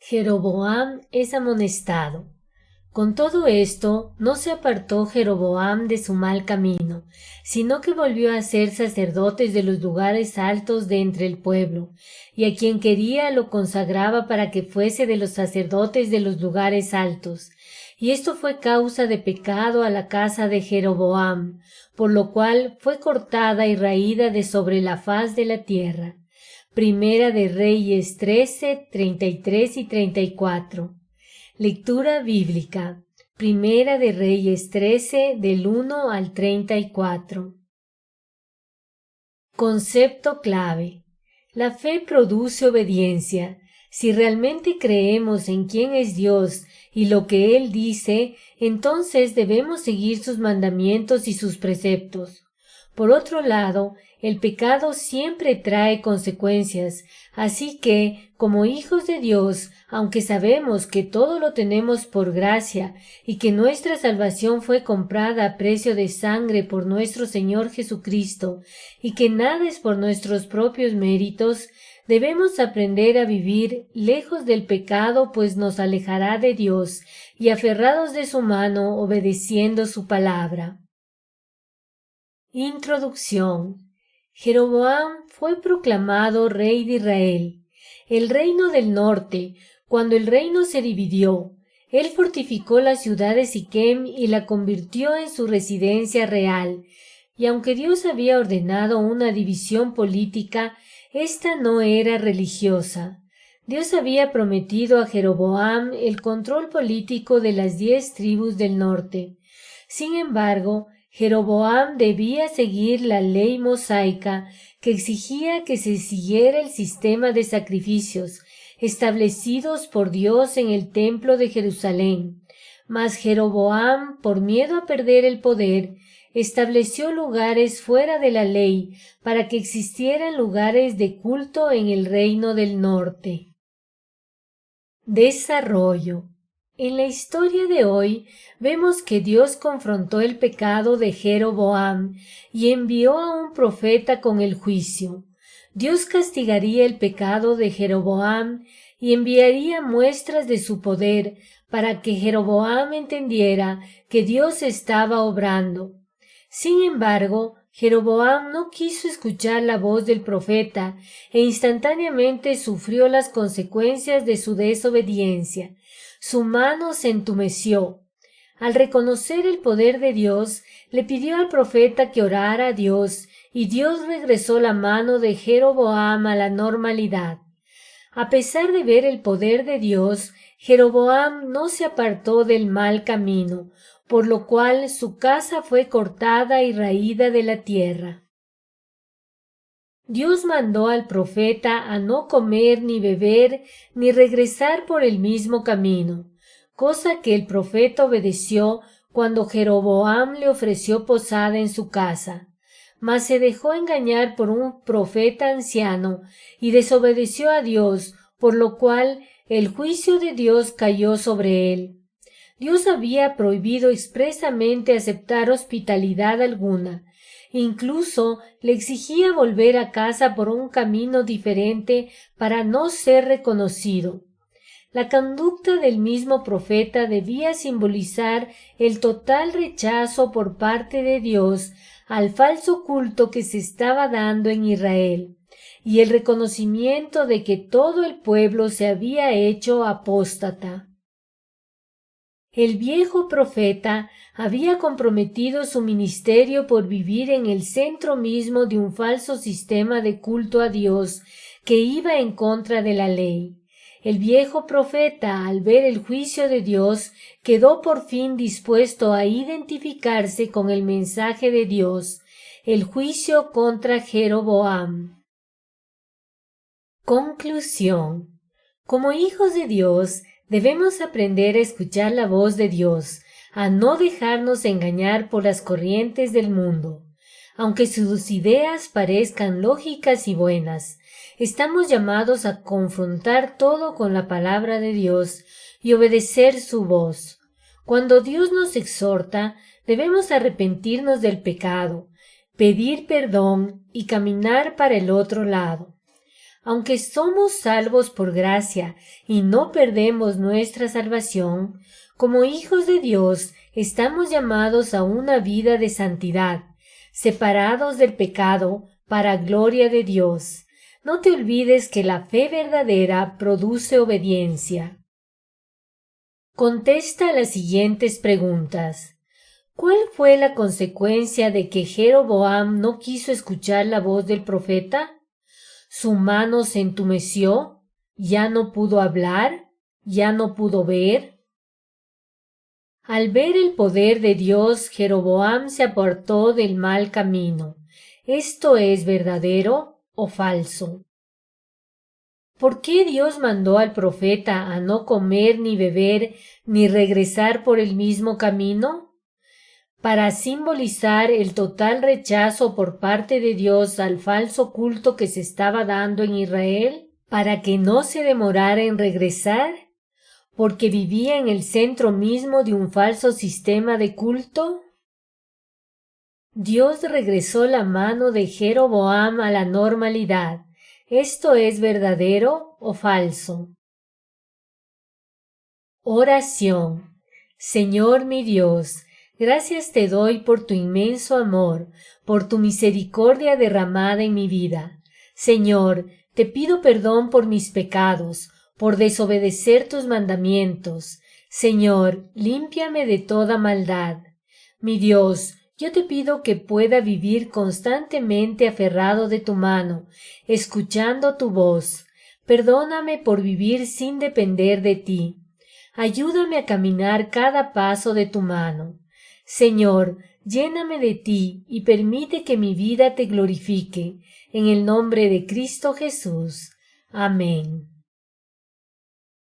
Jeroboam es amonestado. Con todo esto, no se apartó Jeroboam de su mal camino, sino que volvió a ser sacerdotes de los lugares altos de entre el pueblo, y a quien quería lo consagraba para que fuese de los sacerdotes de los lugares altos. Y esto fue causa de pecado a la casa de Jeroboam, por lo cual fue cortada y raída de sobre la faz de la tierra. Primera de Reyes 13, 33 y 34. Lectura bíblica. Primera de Reyes 13, del 1 al 34. Concepto clave. La fe produce obediencia. Si realmente creemos en quién es Dios y lo que Él dice, entonces debemos seguir sus mandamientos y sus preceptos. Por otro lado, el pecado siempre trae consecuencias, así que, como hijos de Dios, aunque sabemos que todo lo tenemos por gracia y que nuestra salvación fue comprada a precio de sangre por nuestro Señor Jesucristo y que nada es por nuestros propios méritos, debemos aprender a vivir lejos del pecado, pues nos alejará de Dios, y aferrados de su mano, obedeciendo su palabra. Introducción. Jeroboam fue proclamado rey de Israel. El reino del norte, cuando el reino se dividió, él fortificó la ciudad de Siquem y la convirtió en su residencia real, y aunque Dios había ordenado una división política, esta no era religiosa. Dios había prometido a Jeroboam el control político de las 10 tribus del norte. Sin embargo, Jeroboam debía seguir la ley mosaica que exigía que se siguiera el sistema de sacrificios establecidos por Dios en el templo de Jerusalén. Mas Jeroboam, por miedo a perder el poder, estableció lugares fuera de la ley para que existieran lugares de culto en el reino del norte. Desarrollo. En la historia de hoy vemos que Dios confrontó el pecado de Jeroboam y envió a un profeta con el juicio. Dios castigaría el pecado de Jeroboam y enviaría muestras de su poder para que Jeroboam entendiera que Dios estaba obrando. Sin embargo, Jeroboam no quiso escuchar la voz del profeta e instantáneamente sufrió las consecuencias de su desobediencia. Su mano se entumeció. Al reconocer el poder de Dios, le pidió al profeta que orara a Dios, y Dios regresó la mano de Jeroboam a la normalidad. A pesar de ver el poder de Dios, Jeroboam no se apartó del mal camino, por lo cual su casa fue cortada y raída de la tierra. Dios mandó al profeta a no comer ni beber ni regresar por el mismo camino, cosa que el profeta obedeció cuando Jeroboam le ofreció posada en su casa. Mas se dejó engañar por un profeta anciano y desobedeció a Dios, por lo cual el juicio de Dios cayó sobre él. Dios había prohibido expresamente aceptar hospitalidad alguna. Incluso le exigía volver a casa por un camino diferente para no ser reconocido. La conducta del mismo profeta debía simbolizar el total rechazo por parte de Dios al falso culto que se estaba dando en Israel, y el reconocimiento de que todo el pueblo se había hecho apóstata. El viejo profeta había comprometido su ministerio por vivir en el centro mismo de un falso sistema de culto a Dios que iba en contra de la ley. El viejo profeta, al ver el juicio de Dios, quedó por fin dispuesto a identificarse con el mensaje de Dios, el juicio contra Jeroboam. Conclusión. Como hijos de Dios, debemos aprender a escuchar la voz de Dios, a no dejarnos engañar por las corrientes del mundo. Aunque sus ideas parezcan lógicas y buenas, estamos llamados a confrontar todo con la palabra de Dios y obedecer su voz. Cuando Dios nos exhorta, debemos arrepentirnos del pecado, pedir perdón y caminar para el otro lado. Aunque somos salvos por gracia y no perdemos nuestra salvación, como hijos de Dios estamos llamados a una vida de santidad, separados del pecado para gloria de Dios. No te olvides que la fe verdadera produce obediencia. Contesta las siguientes preguntas. ¿Cuál fue la consecuencia de que Jeroboam no quiso escuchar la voz del profeta? ¿Su mano se entumeció? ¿Ya no pudo hablar? ¿Ya no pudo ver? Al ver el poder de Dios, Jeroboam se apartó del mal camino. ¿Esto es verdadero o falso? ¿Por qué Dios mandó al profeta a no comer ni beber ni regresar por el mismo camino? Para simbolizar el total rechazo por parte de Dios al falso culto que se estaba dando en Israel, para que no se demorara en regresar, porque vivía en el centro mismo de un falso sistema de culto. Dios regresó la mano de Jeroboam a la normalidad. ¿Esto es verdadero o falso? Oración. Señor mi Dios, gracias te doy por tu inmenso amor, por tu misericordia derramada en mi vida. Señor, te pido perdón por mis pecados, por desobedecer tus mandamientos. Señor, límpiame de toda maldad. Mi Dios, yo te pido que pueda vivir constantemente aferrado de tu mano, escuchando tu voz. Perdóname por vivir sin depender de ti. Ayúdame a caminar cada paso de tu mano. Señor, lléname de ti y permite que mi vida te glorifique. En el nombre de Cristo Jesús. Amén.